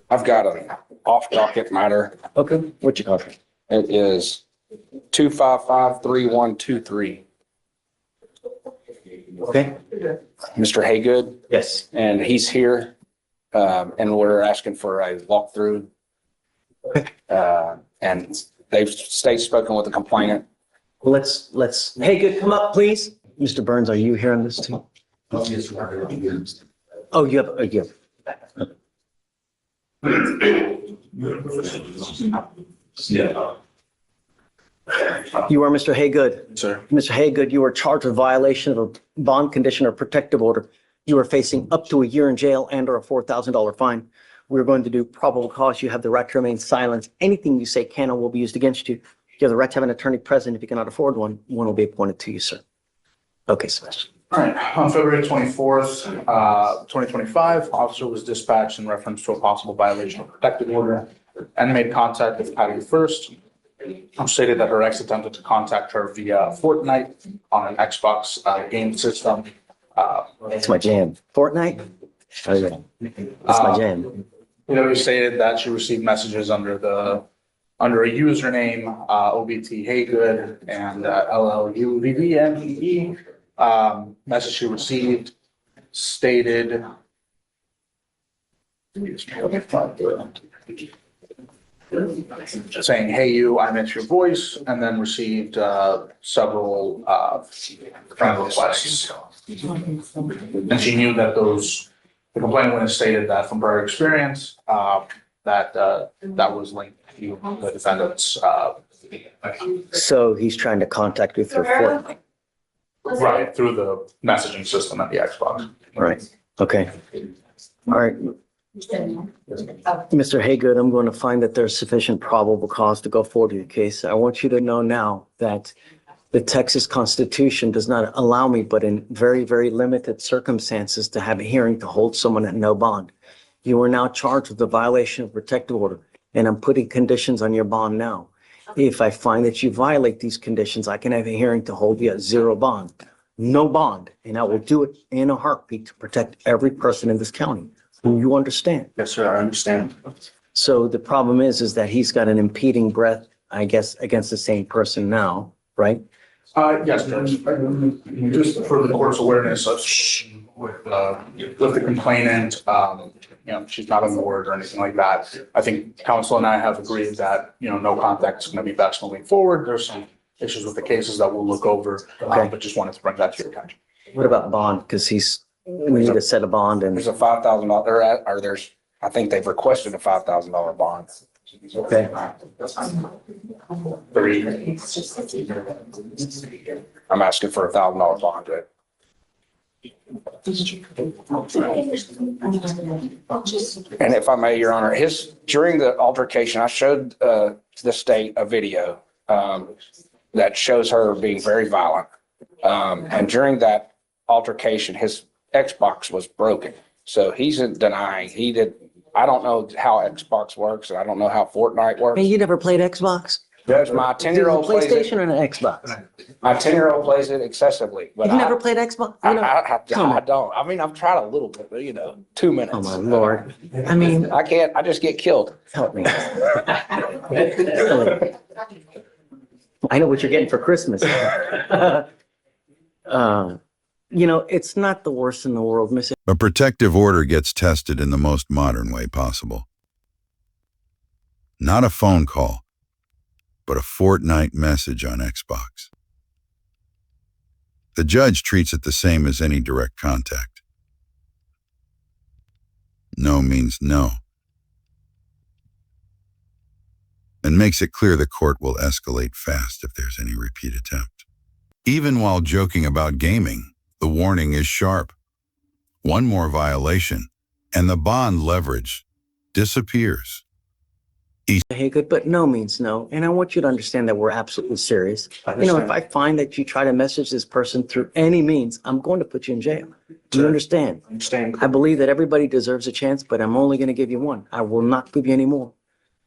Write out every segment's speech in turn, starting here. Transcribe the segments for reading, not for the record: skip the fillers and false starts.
I've got an off docket matter. Okay, what you call it? It is 2553123. Okay, Mr. Haygood, yes. and he's here, and we're asking for a walkthrough. And they've spoken with the complainant. Hey, good, come up, please. Mr. Burns, are you here on this too? Oh, you have. Yeah. You are Mr. Haygood. Sir. Mr. Haygood, you are charged with violation of a bond condition or protective order. You are facing up to a year in jail and or a $4,000 fine. We're going to do probable cause. You have the right to remain silent. Anything you say can or will be used against you. You have the right to have an attorney present. If you cannot afford one, one will be appointed to you, sir. Okay, Sebastian. All right, on February 24th, 2025, officer was dispatched in reference to a possible violation of protective order and made contact with Patty first. Stated that her ex attempted to contact her via Fortnite on an Xbox game system. That's my jam. Fortnite? Okay. That's my jam. He stated that she received messages under a username, OBT Haygood and LLUVVMEE. Message she received stated saying, "Hey, you, I miss your voice," and then received several friend requests. And she knew that the complainant had stated that from prior experience, that was linked to the defendant's. So he's trying to contact you through Fortnite. Right, through the messaging system at the Xbox. Right. Okay. All right. Mr. Haygood, I'm going to find that there's sufficient probable cause to go forward with the case. I want you to know now that the Texas Constitution does not allow me, but in very, very limited circumstances, to have a hearing to hold someone at no bond. You are now charged with a violation of protective order, and I'm putting conditions on your bond now. If I find that you violate these conditions, I can have a hearing to hold you at zero bond, no bond, and I will do it in a heartbeat to protect every person in this county. Do you understand? Yes, sir, I understand. So the problem is that he's got an impeding breath, I guess, against the same person now, right? Yes, Judge. Just for the court's awareness, with the complainant, she's not on the ward or anything like that. I think counsel and I have agreed that, no contact is going to be best moving forward. There's some issues with the cases that we'll look over, Okay. but just wanted to bring that to your attention. What about bond? Because we need to set a bond and, There's a $5,000, or I think they've requested a $5,000 bond. okay. I'm asking for a $1,000 bond. And if I may, Your Honor, during the altercation, I showed the state a video that shows her being very violent. And during that altercation, his Xbox was broken. So he's denying I don't know how Xbox works, and I don't know how Fortnite works. Hey, you never played Xbox? Judge, my 10-year-old plays PlayStation it. or an Xbox? My 10-year-old plays it excessively, but You've never played Xbox? You know- Come I on. don't. I mean, I've tried a little bit, but 2 minutes. Oh, my Lord. I mean, I can't, I just get killed. help me. I know what you're getting for Christmas. It's not the worst in the world, Miss. A protective order gets tested in the most modern way possible. Not a phone call, but a Fortnite message on Xbox. The judge treats it the same as any direct contact. No means no, and makes it clear the court will escalate fast if there's any repeat attempt. Even while joking about gaming, the warning is sharp. One more violation, and the bond leverage disappears. Hey, good, but no means no. And I want you to understand that we're absolutely serious. If I find that you try to message this person through any means, I'm going to put you in jail. Do you understand? I understand. I believe that everybody deserves a chance, but I'm only going to give you one. I will not give you any more.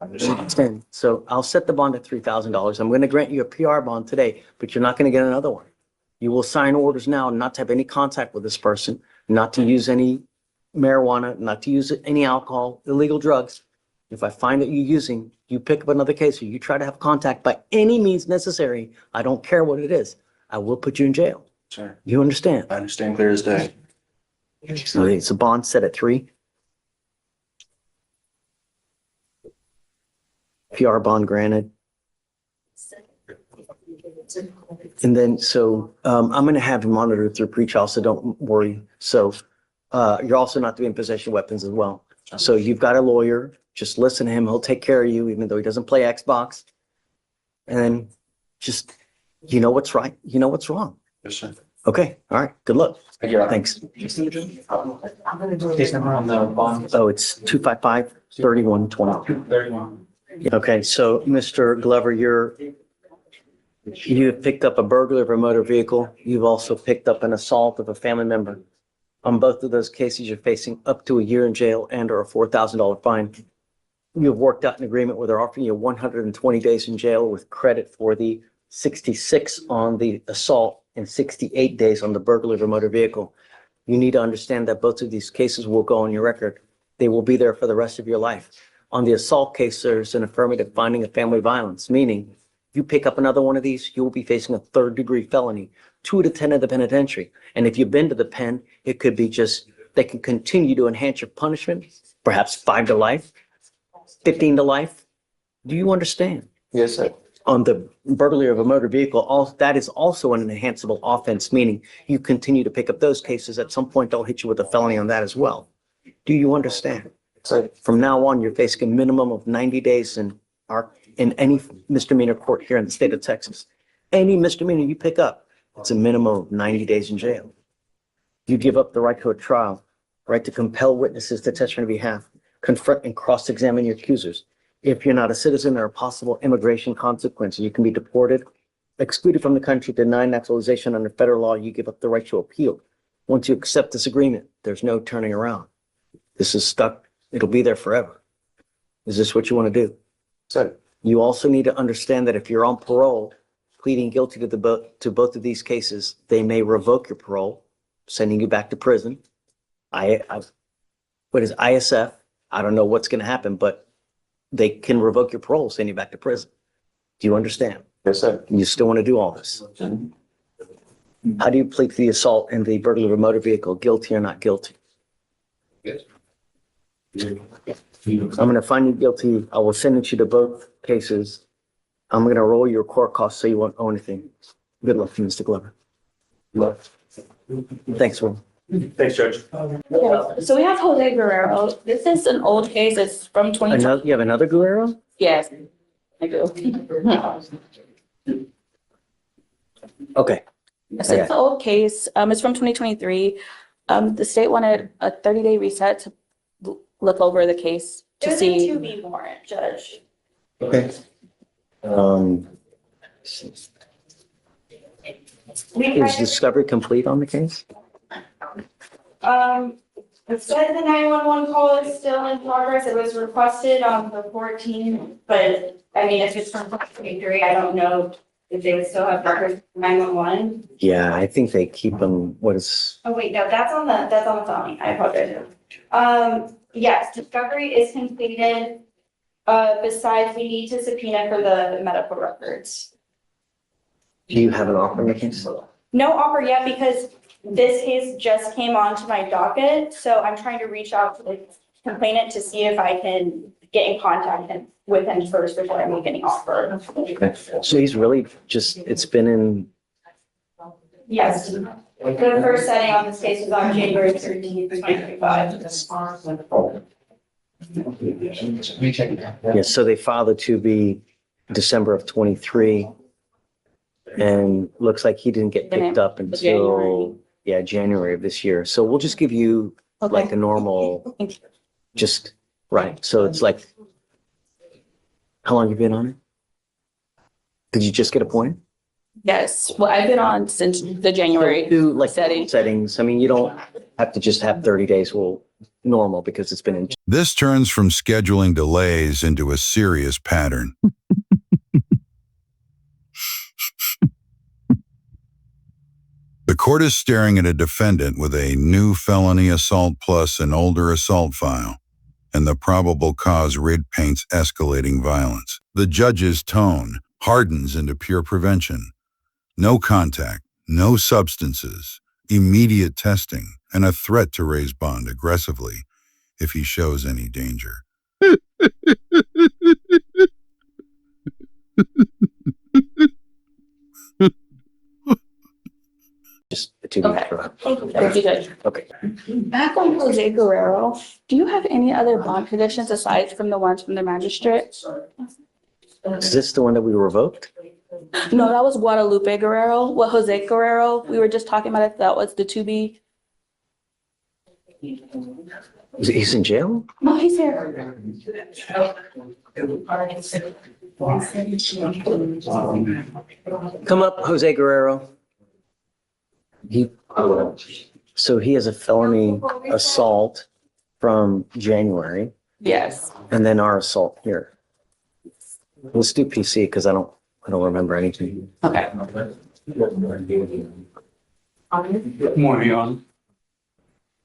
Understand? So I'll set the bond at $3,000. I'm going to grant you a PR bond today, but you're not going to get another one. You will sign orders now not to have any contact with this person, not to use any marijuana, not to use any alcohol, illegal drugs, If I find that you're using, you pick up another case or you try to have contact by any means necessary, I don't care what it is, I will put you in jail. Sure. You understand? I understand clear as day. So it's a bond set at 3. PR bond granted. And then, so I'm going to have you monitored through pretrial, so don't worry. So you're also not to be in possession of weapons as well. So you've got a lawyer, just listen to him. He'll take care of you, even though he doesn't play Xbox. And then just, you know what's right, you know what's wrong. Yes, sir. Okay, all right, good luck. Thank you, Your Honor. Thanks. Case number on the bond. Oh, it's 255-3120. 31. Okay, so Mr. Glover, you have picked up a burglary of a motor vehicle. You've also picked up an assault of a family member. On both of those cases, you're facing up to a year in jail and or a $4,000 fine. You've worked out an agreement where they're offering you 120 days in jail with credit for the 66 on the assault and 68 days on the burglary of a motor vehicle. You need to understand that both of these cases will go on your record. They will be there for the rest of your life. On the assault case, there's an affirmative finding of family violence, meaning if you pick up another one of these, you will be facing a 3rd-degree felony, 2 to 10 of the penitentiary. And if you've been to the pen, it could be just, they can continue to enhance your punishment, perhaps 5 to life, 15 to life. Do you understand? Yes, sir. On the burglary of a motor vehicle, that is also an enhanceable offense, meaning you continue to pick up those cases. At some point, they'll hit you with a felony on that as well. Do you understand? Sir. From now on, you're facing a minimum of 90 days in any misdemeanor court here in the state of Texas. Any misdemeanor you pick up, it's a minimum of 90 days in jail. You give up the right to a trial, right to compel witnesses to testify on your behalf, confront and cross-examine your accusers. If you're not a citizen, there are possible immigration consequences. You can be deported, excluded from the country, denied naturalization under federal law. You give up the right to appeal. Once you accept this agreement, there's no turning around. This is stuck. It'll be there forever. Is this what you want to do? Sir. You also need to understand that if you're on parole, pleading guilty to both of these cases, they may revoke your parole, sending you back to prison. What is ISF? I don't know what's going to happen, but they can revoke your parole, send you back to prison. Do you understand? Yes, sir. You still want to do all this? How do you plead to the assault and the burglary of a motor vehicle? Guilty or not guilty? Yes. I'm going to find you guilty. I will sentence you to both cases. I'm going to roll your court costs so you won't owe anything. Good luck to you, Mr. Glover. Thanks, Will. Thanks, Judge. Okay, so we have Jose Guerrero. This is an old case. It's from 2020. You have another Guerrero? Yes, I do. Okay. So it's an old case. It's from 2023. The state wanted a 30-day reset to look over the case to There's see. a 2B warrant, Judge. Okay. Is discovery complete on the case? It says the 911 call is still in progress. It was requested on the 14th, but I mean, if it's from 2023, I don't know if they would still have records for 911. Yeah, I think they keep them, Oh, wait, no, that's on the felony. I apologize. Yes, discovery is completed. Besides, we need to subpoena for the medical records. do you have an offer in the case? No offer yet because this case just came onto my docket, so I'm trying to reach out to the complainant to see if I can get in contact with him first before I make any offer. Okay. So he's really just, it's been in, Yes, the first setting on this case was on January 13th, 2025. yeah, so they filed the 2B December of 23. And looks like he didn't get picked up until, January of this year. So we'll just give you like a normal, just, right. So it's like, how long you been on it? Did you just get appointed? Yes, well, I've been on since the January Do like setting. settings. I mean, you don't have to just have 30 days. Well, normal because it's been in. This turns from scheduling delays into a serious pattern. The court is staring at a defendant with a new felony assault plus an older assault file. and the probable cause rid paints escalating violence. The judge's tone hardens into pure prevention. No contact, no substances, immediate testing, and a threat to raise bond aggressively if he shows any danger. Just to be Okay. sure. Thank you, Judge. Okay. Back on Jose Guerrero, do you have any other bond conditions aside from the ones from the magistrate? Is this the one that we revoked? No, that was Guadalupe Guerrero. What Jose Guerrero, we were just talking about if that was the to be. He's in jail? No, he's here. Come up, Jose Guerrero. So he has a felony assault from January Yes. and then our assault here. Let's do PC because I don't remember anything. Okay. Morning, Your Honor.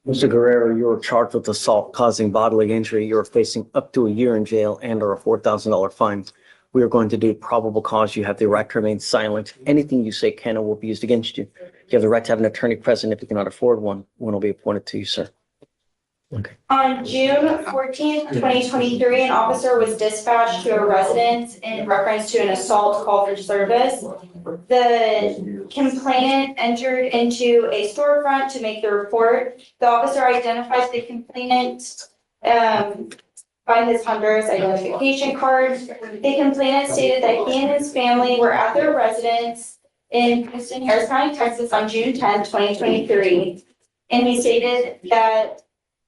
Mr. Guerrero, you were charged with assault causing bodily injury. You are facing up to a year in jail and or a $4,000 fine. We are going to do probable cause. You have the right to remain silent. Anything you say can or will be used against you. You have the right to have an attorney present. If you cannot afford one, one will be appointed to you, sir. Okay. On June 14th, 2023, an officer was dispatched to a residence in reference to an assault call for service. The complainant entered into a storefront to make the report. The officer identifies the complainant by his hunter's identification card. The complainant stated that he and his family were at their residence in Houston, Harris County, Texas on June 10th, 2023. And he stated that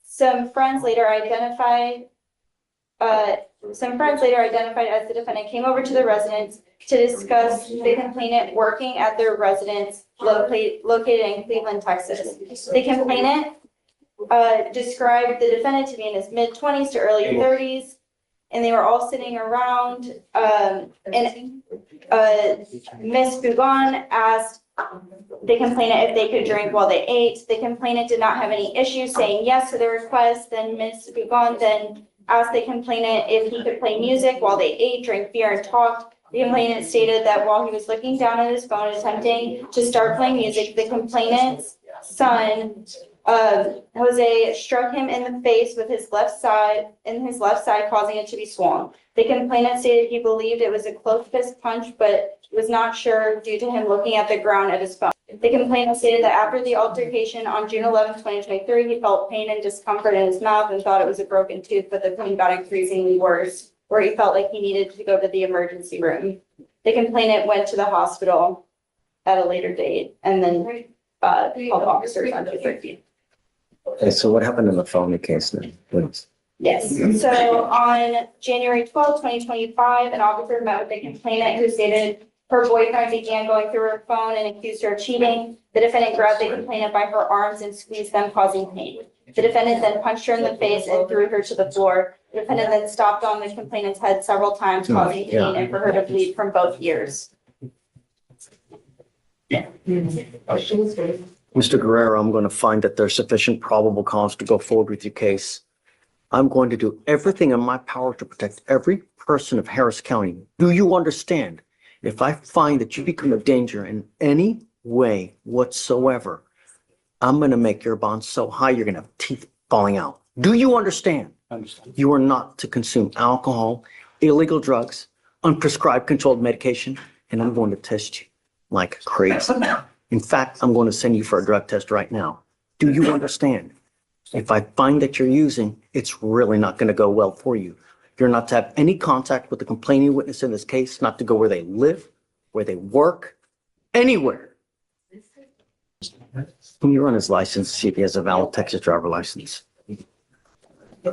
some friends later identified as the defendant came over to the residence to discuss the complainant working at their residence located in Cleveland, Texas. The complainant described the defendant to be in his mid-20s to early 30s, and they were all sitting around. And Miss Bougon asked the complainant if they could drink while they ate. The complainant did not have any issues saying yes to the request. Then Miss Bougon then asked the complainant if he could play music while they ate, drank beer, and talked. The complainant stated that while he was looking down at his phone attempting to start playing music, the complainant's son, Jose, struck him in the face with his left side, causing it to be swollen. The complainant stated he believed it was a close fist punch, but was not sure due to him looking at the ground at his phone. The complainant stated that after the altercation on June 11, 2023, he felt pain and discomfort in his mouth and thought it was a broken tooth, but the pain got increasingly worse, where he felt like he needed to go to the emergency room. The complainant went to the hospital at a later date and then called officers on 213. Okay, so what happened in the felony case then, please? Yes, so on January 12, 2025, an officer met with the complainant who stated her boyfriend began going through her phone and accused her of cheating. The defendant grabbed the complainant by her arms and squeezed them, causing pain. The defendant then punched her in the face and threw her to the floor. The defendant then stomped on the complainant's head several times, causing pain and for her to bleed from both ears. Mr. Guerrero, I'm going to find that there's sufficient probable cause to go forward with your case. I'm going to do everything in my power to protect every person of Harris County. Do you understand? If I find that you become a danger in any way whatsoever, I'm going to make your bond so high you're going to have teeth falling out. Do you understand? Understand. You are not to consume alcohol, illegal drugs, unprescribed controlled medication, and I'm going to test you like crazy. In fact, I'm going to send you for a drug test right now. Do you understand? If I find that you're using, it's really not going to go well for you. You're not to have any contact with the complaining witness in this case, not to go where they live, where they work, anywhere. Can you run his license, see if he has a valid Texas driver license?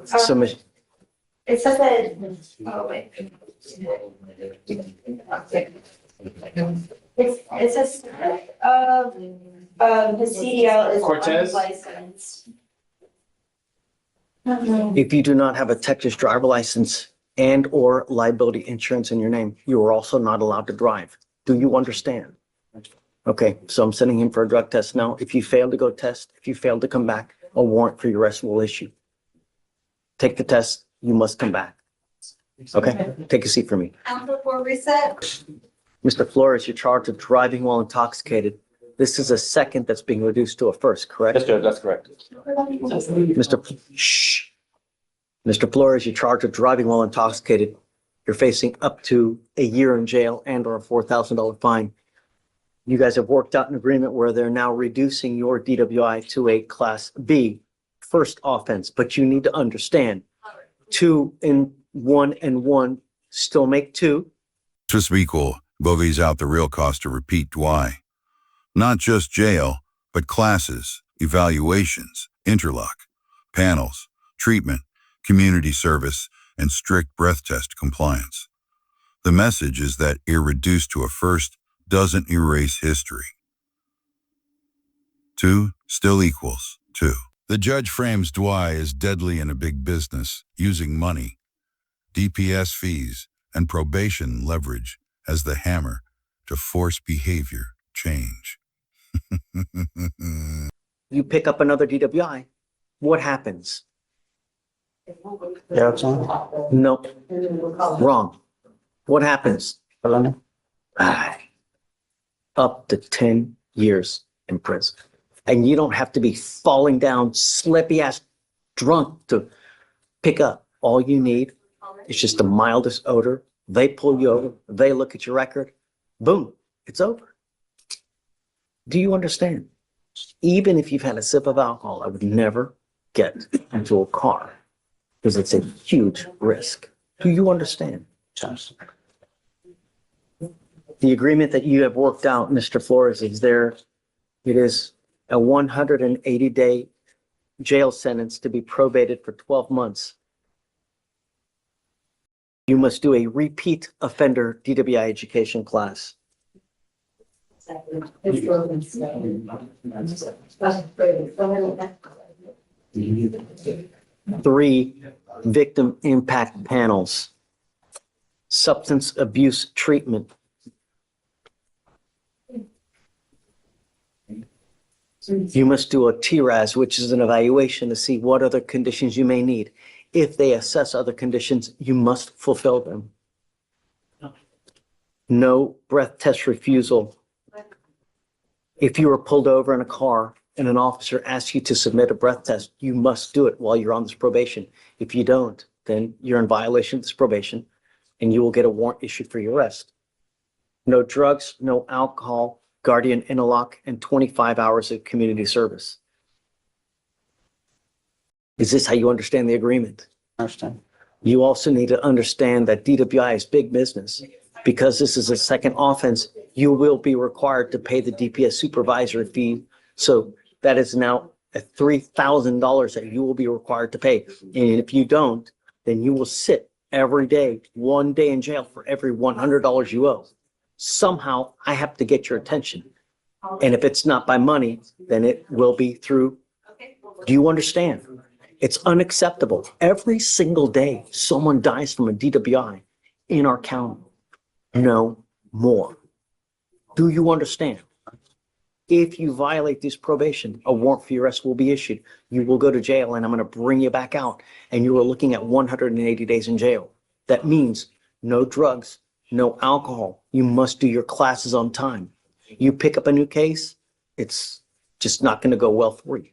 Submission. It says that, oh wait. It says, the CDL is Cortez? licensed. If you do not have a Texas driver license and or liability insurance in your name, you are also not allowed to drive. Do you understand? Okay, so I'm sending him for a drug test now. If you fail to go test, if you fail to come back, a warrant for your arrest will issue. take the test, you must come back. Okay, take a seat for me. Council for reset. Mr. Flores, you're charged with driving while intoxicated. This is a second that's being reduced to a first, correct? Yes, Judge, that's correct. Shh. Mr. Flores, you're charged with driving while intoxicated. You're facing up to a year in jail and or a $4,000 fine. You guys have worked out an agreement where they're now reducing your DWI to a Class B, first offense. But you need to understand, 2 and 1 still make 2. Just be equal, Bovies out the real cost to repeat DWI. Not just jail, but classes, evaluations, interlock, panels, treatment, community service, and strict breath test compliance. The message is that reduced to a first doesn't erase history. 2 still equals 2. The judge frames DWI as deadly in a big business, using money, DPS fees, and probation leverage as the hammer to force behavior change. You pick up another DWI, what happens? Yeah, it's on. No, wrong. What happens? Hello? Up to 10 years in prison. And you don't have to be falling down, slippy ass drunk to pick up. All you need is just the mildest odor. They pull you over, they look at your record, boom, it's over. Do you understand? Even if you've had a sip of alcohol, I would never get into a car because it's a huge risk. Do you understand? The agreement that you have worked out, Mr. Flores, is there. It is a 180-day jail sentence to be probated for 12 months. You must do a repeat offender DWI education class. 3 victim impact panels. Substance abuse treatment. You must do a TRAS, which is an evaluation to see what other conditions you may need. If they assess other conditions, you must fulfill them. No breath test refusal. If you are pulled over in a car and an officer asks you to submit a breath test, you must do it while you're on this probation. If you don't, then you're in violation of this probation and you will get a warrant issued for your arrest. No drugs, no alcohol, guardian interlock, and 25 hours of community service. Is this how you understand the agreement? I understand. You also need to understand that DWI is big business. Because this is a second offense, you will be required to pay the DPS supervisory fee. So that is now a $3,000 that you will be required to pay. And if you don't, then you will sit every day, 1 day in jail for every $100 you owe. Somehow I have to get your attention. And if it's not by money, then it will be through. Do you understand? It's unacceptable. Every single day, someone dies from a DWI in our county. No more. Do you understand? If you violate this probation, a warrant for your arrest will be issued. You will go to jail and I'm going to bring you back out and you are looking at 180 days in jail. That means no drugs, no alcohol. You must do your classes on time. You pick up a new case, it's just not going to go well for you.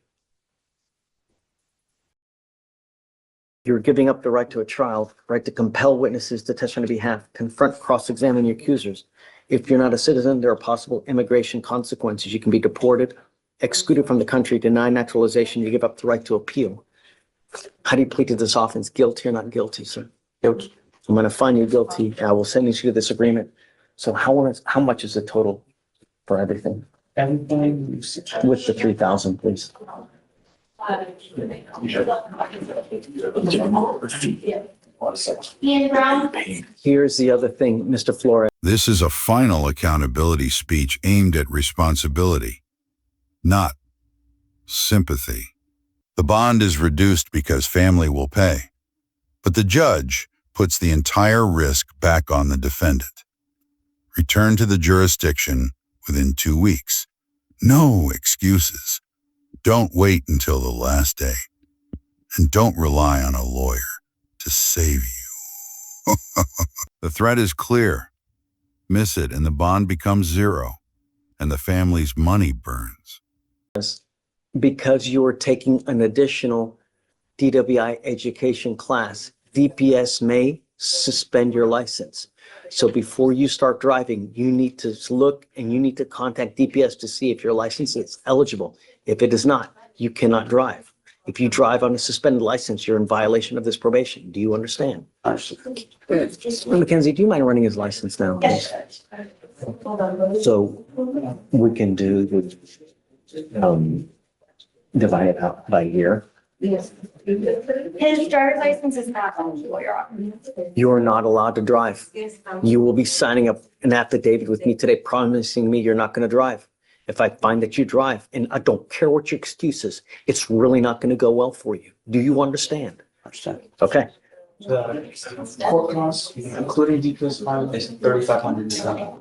You're giving up the right to a trial, right to compel witnesses to testify on your behalf, confront, cross-examine your accusers. If you're not a citizen, there are possible immigration consequences. You can be deported, excluded from the country, denied naturalization. You give up the right to appeal. How do you plead to this offense? Guilty or not guilty, sir? Guilty. I'm going to find you guilty. I will sentence you to this agreement. So how much is the total for everything? Everything. With the 3,000, please. Ian Brown. Here's the other thing, Mr. Flores. This is a final accountability speech aimed at responsibility, not sympathy. The bond is reduced because family will pay, but the judge puts the entire risk back on the defendant. Return to the jurisdiction within 2 weeks. No excuses. Don't wait until the last day. And don't rely on a lawyer to save you. The threat is clear. Miss it and the bond becomes zero, and the family's money burns. Because you are taking an additional DWI education class, DPS may suspend your license. So before you start driving, you need to look and you need to contact DPS to see if your license is eligible. If it is not, you cannot drive. If you drive on a suspended license, you're in violation of this probation. Do you understand? Mackenzie, do you mind running his license now? Yes. So we can do the, divide it out by year. His driver's license is not eligible, Your Honor. You are not allowed to drive. You will be signing up an affidavit with me today promising me you're not going to drive. If I find that you drive, and I don't care what your excuse is, it's really not going to go well for you. Do you understand? Understand. Okay. The court costs, including DPS fine, is $3,500.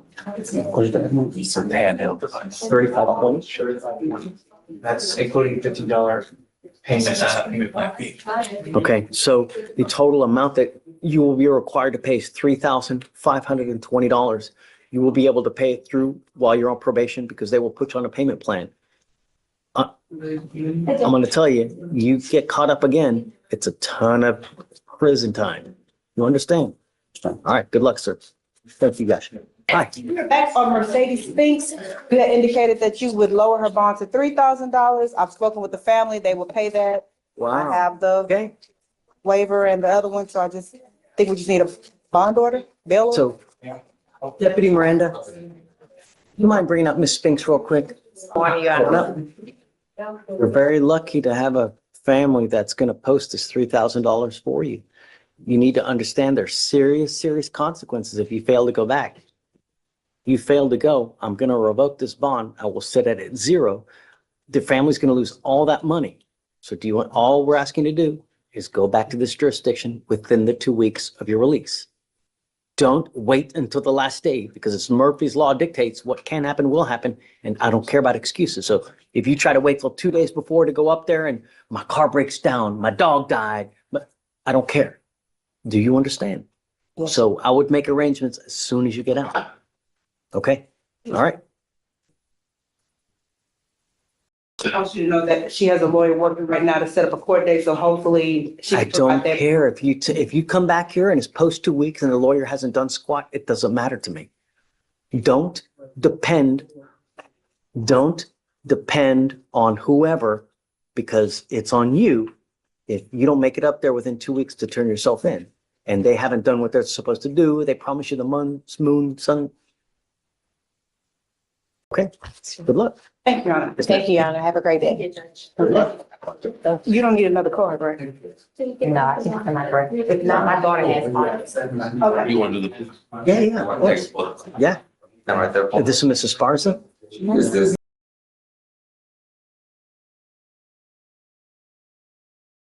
Handheld device. 35 That's including $15 payment plan fee. Okay, so the total amount that you will be required to pay is $3,520. You will be able to pay it through while you're on probation because they will put you on a payment plan. I'm going to tell you, you get caught up again, it's a ton of prison time. You understand? All right, good luck, sir. Thank you, guys. Hi. Back on Mercedes Spinks, you had indicated that you would lower her bond to $3,000. I've spoken with the family, they will pay that. I Wow. have the Okay, waiver and the other one, so I just think we just need a bond order, bail order. so Deputy Miranda, you mind bringing up Miss Spinks real quick? No. We're very lucky to have a family that's going to post this $3,000 for you. You need to understand there's serious, serious consequences if you fail to go back. You fail to go, I'm going to revoke this bond. I will set it at zero. The family's going to lose all that money. So do you want, all we're asking to do is go back to this jurisdiction within the 2 weeks of your release. Don't wait until the last day because it's Murphy's Law dictates what can happen will happen. And I don't care about excuses. So if you try to wait till 2 days before to go up there and my car breaks down, my dog died, but I don't care. Do you understand? Yes. So I would make arrangements as soon as you get out. Okay? All right. I want you to know that she has a lawyer working right now to set up a court date, so hopefully she I can don't provide that. care if you come back here and it's post 2 weeks and the lawyer hasn't done squat, it doesn't matter to me. Don't depend on whoever because it's on you if you don't make it up there within 2 weeks to turn yourself in. And they haven't done what they're supposed to do. They promise you the moon, sun. Okay, good luck. Thank you, Your Honor. Thank you, Your Honor. Have a great day. You don't need another card, right? No, I think I'm not correct. If not, my daughter has one. Okay. You want to do the? Yeah, of course. Yeah. Right there. This is Mrs. Sparza? Is this?